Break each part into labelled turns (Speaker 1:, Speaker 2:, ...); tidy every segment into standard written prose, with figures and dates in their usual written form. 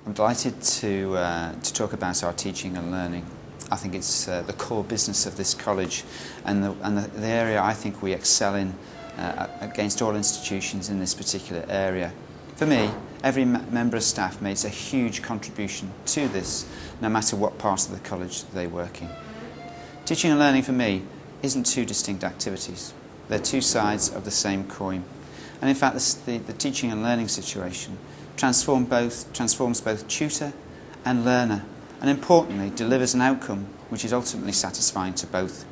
Speaker 1: I'm delighted to talk about our teaching and learning. I think it's the core business of this college and the area I think we excel in against all institutions in this particular area. For me, every member of staff makes a huge contribution to this, no matter what part of the college they work in. Teaching and learning for me isn't two distinct activities. They're two sides of the same coin. And in fact, the teaching and learning situation transforms both tutor and learner, and importantly delivers an outcome which is ultimately satisfying to both.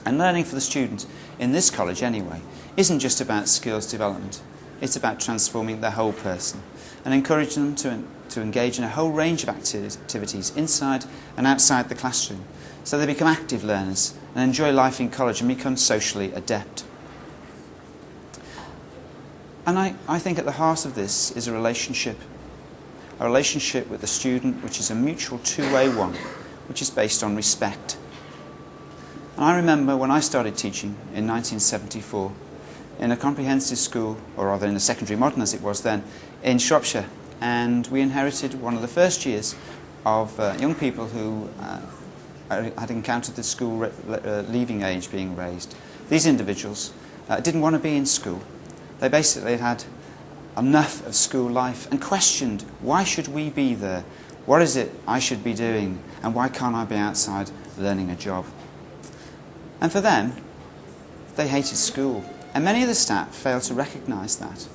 Speaker 1: And learning for the student, in this college anyway, isn't just about skills development. It's about transforming the whole person and encouraging them to engage in a whole range of activities inside and outside the classroom, so they become active learners and enjoy life in college and become socially adept. And I think at the heart of this is a relationship with the student which is a mutual two-way one, which is based on respect. And I remember when I started teaching in 1974 in a comprehensive school, or rather in a secondary modern as it was then, in Shropshire, and we inherited one of the first years of young people who had encountered the school leaving age being raised. These individuals didn't want to be in school. They basically had enough of school life and questioned, why should we be there? What is it I should be doing? And why can't I be outside learning a job? And for them, they hated school. And many of the staff failed to recognise that.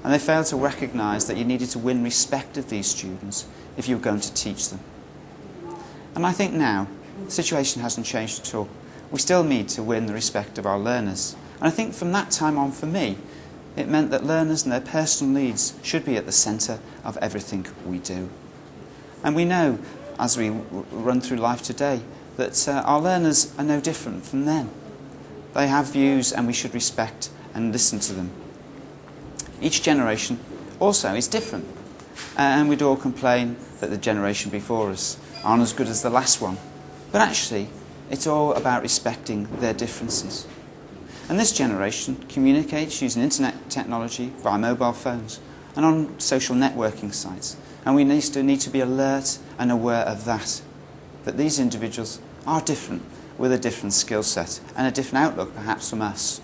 Speaker 1: And they failed to recognise that you needed to win respect of these students if you were going to teach them. And I think now, the situation hasn't changed at all. We still need to win the respect of our learners. And I think from that time on, for me, it meant that learners and their personal needs should be at the centre of everything we do. And we know, as we run through life today, that our learners are no different from them. They have views and we should respect and listen to them. Each generation also is different. And we'd all complain that the generation before us aren't as good as the last one. But actually, it's all about respecting their differences. And this generation communicates using internet technology via mobile phones and on social networking sites. And we need to be alert and aware of that these individuals are different, with a different skill set and a different outlook perhaps from us.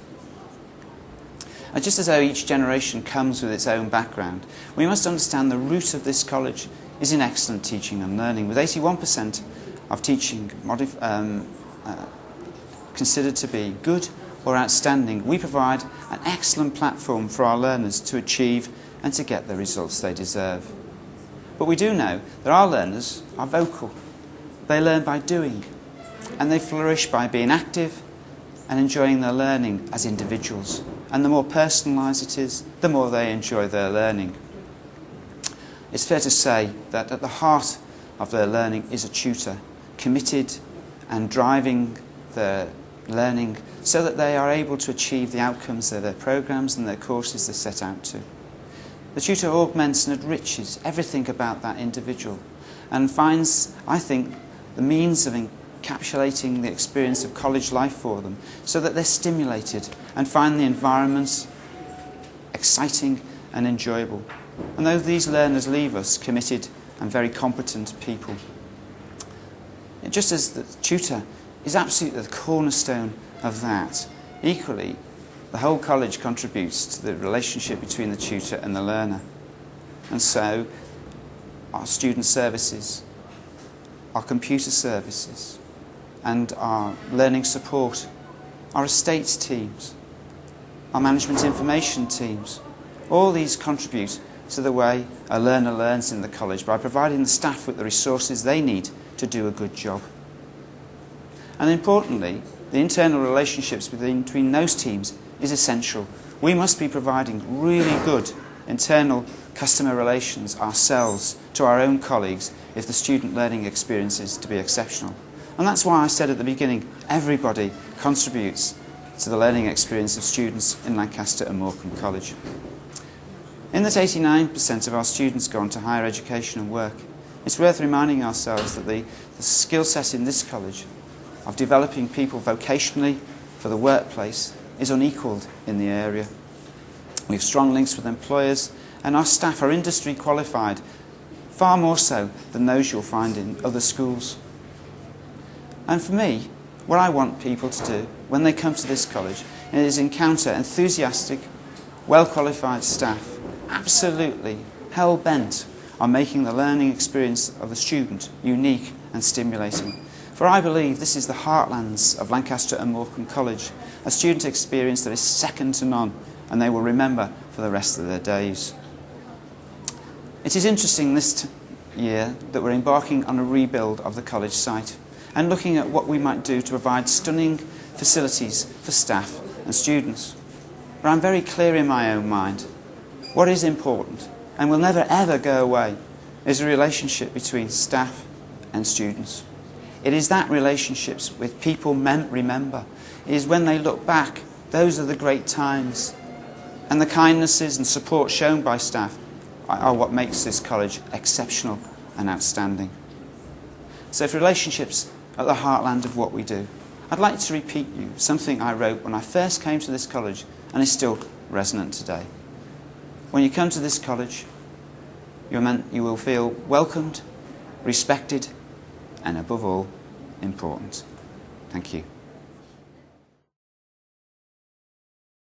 Speaker 1: And just as though each generation comes with its own background, we must understand the root of this college is in excellent teaching and learning, with 81% of teaching considered to be good or outstanding. We provide an excellent platform for our learners to achieve and to get the results they deserve. But we do know that our learners are vocal. They learn by doing, and they flourish by being active and enjoying their learning as individuals. And the more personalised it is, the more they enjoy their learning. It's fair to say that at the heart of their learning is a tutor, committed and driving their learning so that they are able to achieve the outcomes of their programmes and their courses they set out to. The tutor augments and enriches everything about that individual and finds, I think, the means of encapsulating the experience of college life for them so that they're stimulated and find the environment exciting and enjoyable. And though these learners leave us committed and very competent people, just as the tutor is absolutely the cornerstone of that, equally the whole college contributes to the relationship between the tutor and the learner. And so our student services, our computer services and our learning support, our estates teams, our management information teams, all these contribute to the way a learner learns in the college by providing the staff with the resources they need to do a good job. And importantly, the internal relationships between those teams is essential. We must be providing really good internal customer relations ourselves to our own colleagues if the student learning experience is to be exceptional. And that's why I said at the beginning, everybody contributes to the learning experience of students in Lancaster and Morecambe College. In that 89% of our students go on to higher education and work, it's worth reminding ourselves that the skill set in this college of developing people vocationally for the workplace is unequalled in the area. We have strong links with employers and our staff are industry qualified far more so than those you'll find in other schools. And for me, what I want people to do when they come to this college is encounter enthusiastic, well-qualified staff, absolutely hell-bent on making the learning experience of the student unique and stimulating. For I believe this is the heartlands of Lancaster and Morecambe College, a student experience that is second to none, and they will remember for the rest of their days. It is interesting this year that we're embarking on a rebuild of the college site and looking at what we might do to provide stunning facilities for staff and students. But I'm very clear in my own mind. What is important, and will never ever go away, is the relationship between staff and students. It is that relationships with people remember. It is when they look back, those are the great times. And the kindnesses and support shown by staff are what makes this college exceptional and outstanding. So if relationships are at the heartland of what we do, I'd like to repeat you something I wrote when I first came to this college and is still resonant today. When you come to this college, you will feel welcomed, respected, and above all, important. Thank you.